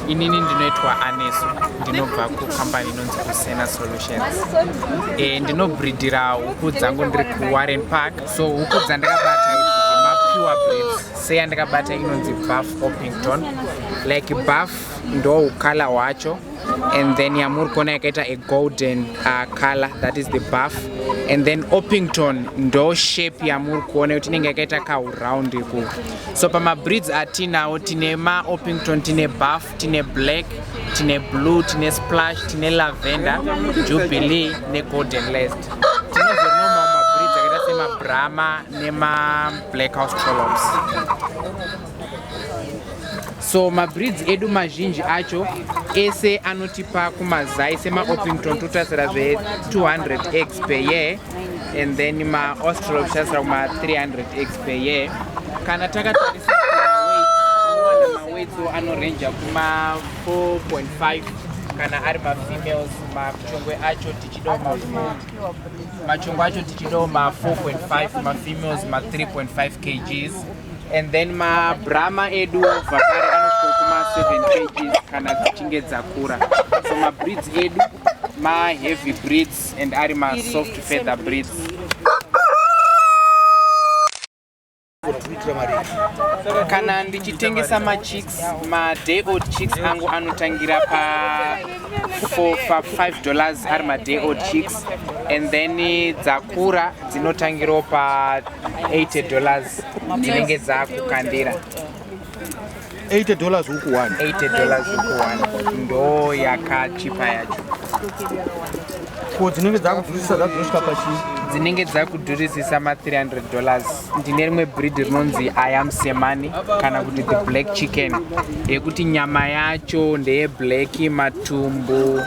Inini ndinoitwa Anesu, ndinobva kukambani inonzi yosimudzira solutions. Ndinobreedira huku dzangu ndiri kuWarren Park. So huku dzandakabata pure breeds. Seya ndakabata inonzi buff Orpington. Like buff ndo color wacho. And then yamuri kuona yakaita a golden color, that is the buff. And then Orpington ndo shape yamuri kuona kuti inenge yakaita round iku. So pama breeds atinawo tine ma Orpington, tine buff, tine black, tine blue, tine splash, tine lavender, jubilee ne golden laced. Tinozonoma ma breeds akaita sema Brahma nema black house columns. So ma breeds edu mazhinji acho ese anotipa kumazai sema Orpington totasira zve 200 eggs per year, and then ma Australorps ma 300 eggs per year. Kana takatarisa weight so anorange kuma 4.5 kana ari ma females machongwe acho tichido machongwe acho tichido ma 4.5 ma females ma 3.5 kgs. And then ma Brahma edu vakare anosvika kuma 7 kgs kana dzichinge dzakura. So ma breeds edu ma heavy breeds and ari ma soft feather breeds. Kana ndichitengesa ma chicks, ma day old chicks angu anotangira pa $5 ari ma day old chicks, and then dzakura dzinotangiro pa $80 dzinenge dzakukandira. $80 huku one. $80 huku one. Ndo yakachipa yacho. Ko dzinenge dzakudhurisisa dzadzoshika pachi. Dzinenge dzakudhurisisa ma $300. Ndine rimwe breed rinonzi yosimudzira kana kuti the black chicken, yekuti nyama yacho ndeye black, matumbu